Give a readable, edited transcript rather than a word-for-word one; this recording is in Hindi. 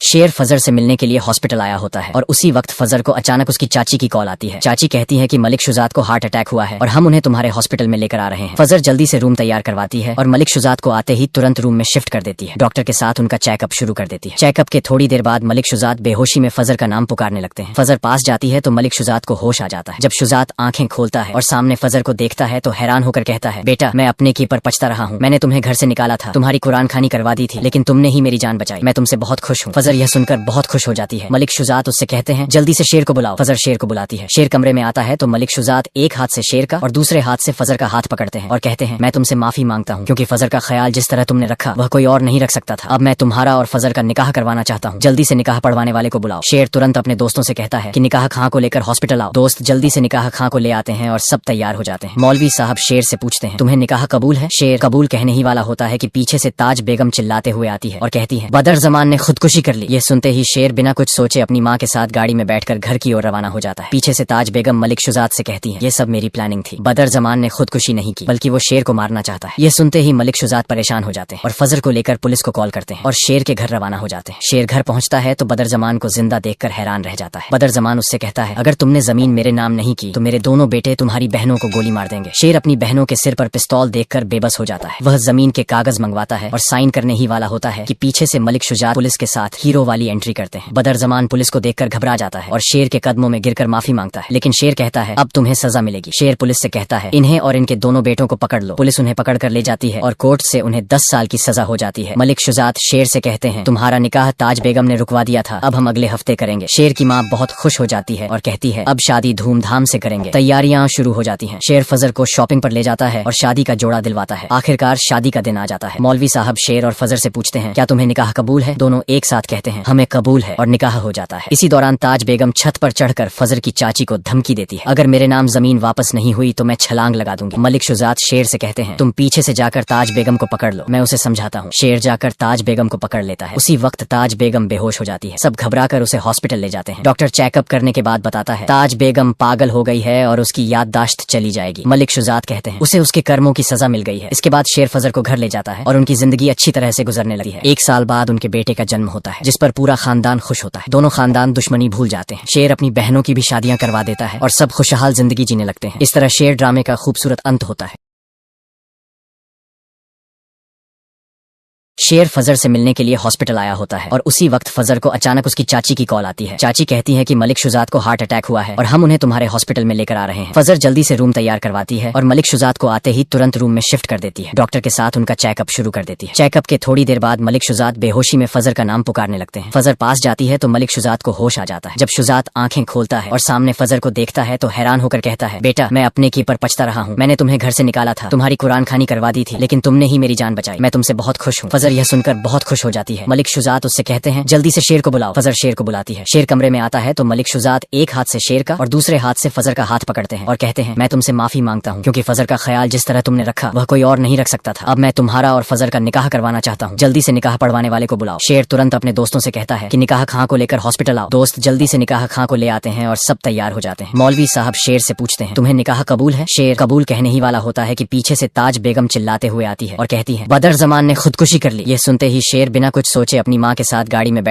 शेर फजर से मिलने के लिए हॉस्पिटल आया होता है और उसी वक्त फजर को अचानक उसकी चाची की कॉल आती है। चाची कहती है कि मलिक शुजात को हार्ट अटैक हुआ है और हम उन्हें तुम्हारे हॉस्पिटल में लेकर आ रहे हैं। फजर जल्दी से रूम तैयार करवाती है और मलिक शुजात को आते ही तुरंत रूम में शिफ्ट कर देती है। डॉक्टर के साथ उनका चेकअप शुरू कर देती है। चेकअप के थोड़ी देर बाद मलिक शुजात बेहोशी में फजर का नाम पुकारने लगते हैं। फजर पास जाती है तो मलिक शुजात को होश आ जाता है। जब शुजात आंखें खोलता है और सामने फजर को देखता है तो हैरान होकर कहता है, बेटा मैं अपने की पर पछता रहा हूँ। मैंने तुम्हें घर से निकाला था, तुम्हारी कुरान खानी करवा दी थी, लेकिन तुमने ही मेरी जान बचाई। मैं तुमसे बहुत खुश हूँ। फजर यह सुनकर बहुत खुश हो जाती है। मलिक शुजात उससे कहते हैं, जल्दी से शेर को बुलाओ। फजर शेर को बुलाती है। शेर कमरे में आता है तो मलिक शुजात एक हाथ से शेर का और दूसरे हाथ से फजर का हाथ पकड़ते हैं और कहते हैं, मैं तुमसे माफी मांगता हूँ क्योंकि फजर का ख्याल जिस तरह तुमने रखा वह कोई और नहीं रख सकता था। अब मैं तुम्हारा और फजर का निकाह करवाना चाहता हूँ। जल्दी से निकाह पढ़वाने वाले को बुलाओ। शेर तुरंत अपने दोस्तों से कहता है कि निकाह खां को लेकर हॉस्पिटल आओ। दोस्त जल्दी से निकाह खां को ले आते हैं और सब तैयार हो जाते हैं। मौलवी साहब शेर से पूछते हैं, तुम्हें निकाह कबूल है? शेर कबूल कहने ही वाला होता है कि पीछे से ताज बेगम चिल्लाते हुए आती है और कहती है, बदर जमान ने खुदकुशी कर ली। ये सुनते ही शेर बिना कुछ सोचे अपनी माँ के साथ गाड़ी में बैठकर घर की ओर रवाना हो जाता है। पीछे से ताज बेगम मलिक शुजात से कहती है, ये सब मेरी प्लानिंग थी। बदर जमान ने खुदकुशी नहीं की बल्कि वो शेर को मारना चाहता है। ये सुनते ही मलिक शुजात परेशान हो जाते हैं और फजर को लेकर पुलिस को कॉल करते हैं और शेर के घर रवाना हो जाते हैं। शेर घर पहुंचता है तो बदर जमान को जिंदा देखकर हैरान रह जाता है। बदर जमान उससे कहता है, अगर तुमने जमीन मेरे नाम नहीं की तो मेरे दोनों बेटे तुम्हारी बहनों को गोली मार देंगे। शेर अपनी बहनों के सिर पर पिस्तौल देखकर बेबस हो जाता है। वह जमीन के कागज मंगवाता है और साइन करने ही वाला होता है कि पीछे से मलिक शुजात पुलिस के साथ हीरो वाली एंट्री करते हैं। बदर जमान पुलिस को देखकर घबरा जाता है और शेर के कदमों में गिरकर माफी मांगता है, लेकिन शेर कहता है, अब तुम्हें सजा मिलेगी। शेर पुलिस से कहता है, इन्हें और इनके दोनों बेटों को पकड़ लो। पुलिस उन्हें पकड़ कर ले जाती है और कोर्ट से उन्हें 10 साल की सजा हो जाती है। मलिक शुजात शेर से कहते हैं, तुम्हारा निकाह ताज बेगम ने रुकवा दिया था, अब हम अगले हफ्ते करेंगे। शेर की माँ बहुत खुश हो जाती है और कहती है, अब शादी धूमधाम से करेंगे। तैयारियां शुरू हो जाती हैं। शेर फजर को शॉपिंग पर ले जाता है और शादी का जोड़ा दिलवाता है। आखिरकार शादी का दिन आ जाता है। मौलवी साहब शेर और फजर से पूछते हैं, क्या तुम्हें निकाह कबूल है? दोनों एक साथ कहते हैं, हमें कबूल है, और निकाह हो जाता है। इसी दौरान ताज बेगम छत पर चढ़कर फजर की चाची को धमकी देती है, अगर मेरे नाम जमीन वापस नहीं हुई तो मैं छलांग लगा दूंगी। मलिक शुजात शेर से कहते हैं, तुम पीछे से जाकर ताज बेगम को पकड़ लो, मैं उसे समझाता हूँ। शेर जाकर ताज बेगम को पकड़ लेता है। उसी वक्त ताज बेगम बेहोश हो जाती है। सब घबरा कर उसे हॉस्पिटल ले जाते हैं। डॉक्टर चेकअप करने के बाद बताता है, ताज बेगम पागल हो गई है और उसकी याददाश्त चली जाएगी। मलिक शुजात कहते हैं, उसे उसके कर्मों की सजा मिल गई है। इसके बाद शेर फजर को घर ले जाता है और उनकी जिंदगी अच्छी तरह से गुजरने लगी है। 1 साल बाद उनके बेटे का जन्म होता है जिस पर पूरा खानदान खुश होता है। दोनों खानदान दुश्मनी भूल जाते हैं। शेर अपनी बहनों की भी शादियां करवा देता है और सब खुशहाल जिंदगी जीने लगते हैं। इस तरह शेर ड्रामे का खूबसूरत अंत होता है। शेर फजर से मिलने के लिए हॉस्पिटल आया होता है और उसी वक्त फजर को अचानक उसकी चाची की कॉल आती है। चाची कहती है कि मलिक शुजात को हार्ट अटैक हुआ है और हम उन्हें तुम्हारे हॉस्पिटल में लेकर आ रहे हैं। फजर जल्दी से रूम तैयार करवाती है और मलिक शुजात को आते ही तुरंत रूम में शिफ्ट कर देती है। डॉक्टर के साथ उनका चेकअप शुरू कर देती है। चेकअप के थोड़ी देर बाद मलिक शुजात बेहोशी में फजर का नाम पुकारने लगते हैं। फजर पास जाती है तो मलिक शुजात को होश आ जाता है। जब शुजात आंखें खोलता है और सामने फजर को देखता है तो हैरान होकर कहता है, बेटा मैं अपने की पर पछता रहा हूँ। मैंने तुम्हें घर से निकाला था, तुम्हारी कुरान खानी करवा दी थी, लेकिन तुमने ही मेरी जान बचाई। मैं तुमसे बहुत खुश हूँ। फजर यह सुनकर बहुत खुश हो जाती है। मलिक शुजात उससे कहते हैं, जल्दी से शेर को बुलाओ। फजर शेर को बुलाती है। शेर कमरे में आता है तो मलिक शुजात एक हाथ से शेर का और दूसरे हाथ से फजर का हाथ पकड़ते हैं और कहते हैं, मैं तुमसे माफी मांगता हूँ क्योंकि फजर का ख्याल जिस तरह तुमने रखा वह कोई और नहीं रख सकता था। अब मैं तुम्हारा और फजर का निकाह करवाना चाहता हूँ। जल्दी से निकाह पढ़वाने वाले को बुलाओ। शेर तुरंत अपने दोस्तों से कहता है कि निकाह खां को लेकर हॉस्पिटल आओ। दोस्त जल्दी से निकाह खां को ले आते हैं और सब तैयार हो जाते हैं। मौलवी साहब शेर से पूछते हैं, तुम्हें निकाह कबूल है? शेर कबूल कहने ही वाला होता है कि पीछे से ताज बेगम चिल्लाते हुए आती है और कहती है, बदर जमान ने खुदकुशी कर ली। ये सुनते ही शेर बिना कुछ सोचे अपनी माँ के साथ गाड़ी में